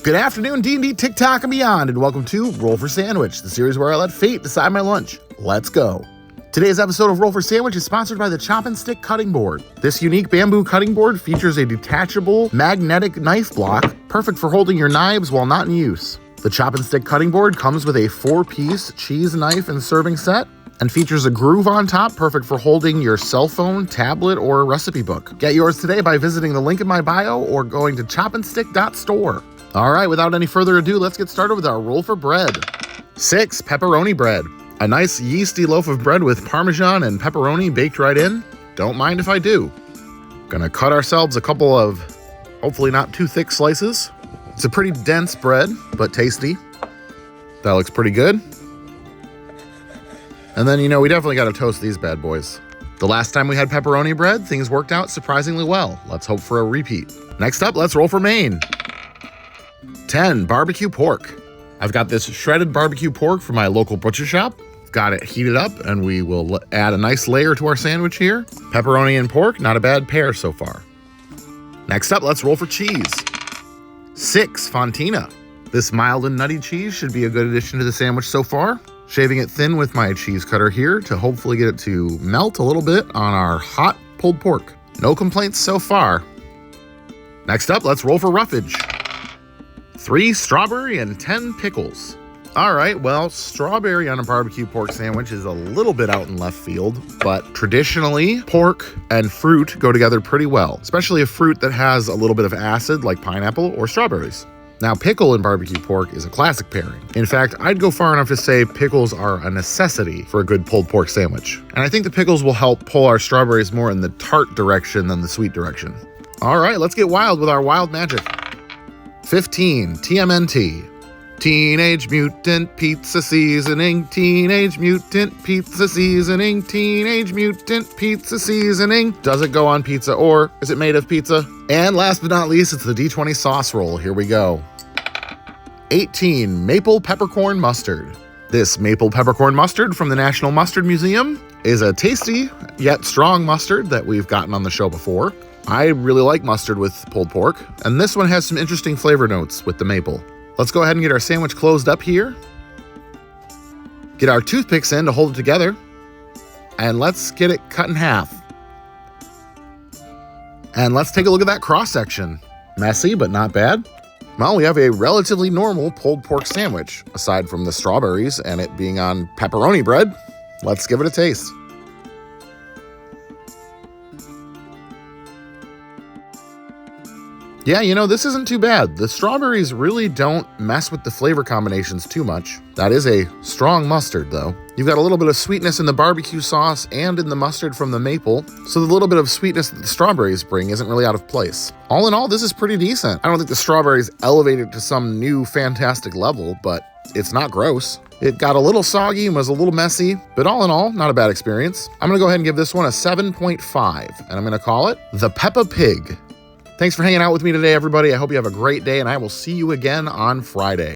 Good afternoon, D&D, TikTok, and beyond, and welcome to Roll for Sandwich, the series where I let fate decide my lunch. Let's go. Today's episode of Roll for Sandwich is sponsored by the Chop and Stick Cutting Board. This unique bamboo cutting board features a detachable magnetic knife block, perfect for holding your knives while not in use. The Chop and Stick Cutting Board comes with a 4-piece cheese knife and serving set, and features a groove on top, perfect for holding your cell phone, tablet, or recipe book. Get yours today by visiting the link in my bio or going to chopandstick.store. All right, without any further ado, let's get started with our roll for bread. 6, pepperoni bread. A nice yeasty loaf of bread with Parmesan and pepperoni baked right in. Don't mind if I do. Gonna cut ourselves a couple of hopefully not too thick slices. It's a pretty dense bread, but tasty. That looks pretty good. And then, we definitely gotta toast these bad boys. The last time we had pepperoni bread, things worked out surprisingly well. Let's hope for a repeat. Next up, let's roll for Maine. 10, barbecue pork. I've got this shredded barbecue pork from my local butcher shop. Got it heated up, and we will add a nice layer to our sandwich here. Pepperoni and pork, not a bad pair so far. Next up, let's roll for cheese. 6, Fontina. This mild and nutty cheese should be a good addition to the sandwich so far. Shaving it thin with my cheese cutter here to hopefully get it to melt a little bit on our hot pulled pork. No complaints so far. Next up, let's roll for roughage. 3, strawberry and 10 pickles. All right, well, strawberry on a barbecue pork sandwich is a little bit out in left field, but traditionally, pork and fruit go together pretty well, especially a fruit that has a little bit of acid like pineapple or strawberries. Now, pickle and barbecue pork is a classic pairing. In fact, I'd go far enough to say pickles are a necessity for a good pulled pork sandwich. And I think the pickles will help pull our strawberries more in the tart direction than the sweet direction. All right, let's get wild with our wild magic. 15, TMNT. Teenage Mutant Pizza Seasoning, Teenage Mutant Pizza Seasoning, Teenage Mutant Pizza Seasoning. Does it go on pizza or is it made of pizza? And last but not least, it's the D20 sauce roll. Here we go. 18, Maple Peppercorn Mustard. This maple peppercorn mustard from the National Mustard Museum is a tasty yet strong mustard that we've gotten on the show before. I really like mustard with pulled pork, and this one has some interesting flavor notes with the maple. Let's go ahead and get our sandwich closed up here. Get our toothpicks in to hold it together, and let's get it cut in half. And let's take a look at that cross-section. Messy, but not bad. Well, we have a relatively normal pulled pork sandwich, aside from the strawberries and it being on pepperoni bread. Let's give it a taste. Yeah, this isn't too bad. The strawberries really don't mess with the flavor combinations too much. That is a strong mustard, though. You've got a little bit of sweetness in the barbecue sauce and in the mustard from the maple, so the little bit of sweetness that the strawberries bring isn't really out of place. All in all, this is pretty decent. I don't think the strawberries elevate it to some new fantastic level, but it's not gross. It got a little soggy and was a little messy, but all in all, not a bad experience. I'm gonna go ahead and give this one a 7.5, and I'm gonna call it the Peppa Pig. Thanks for hanging out with me today, everybody. I hope you have a great day, and I will see you again on Friday.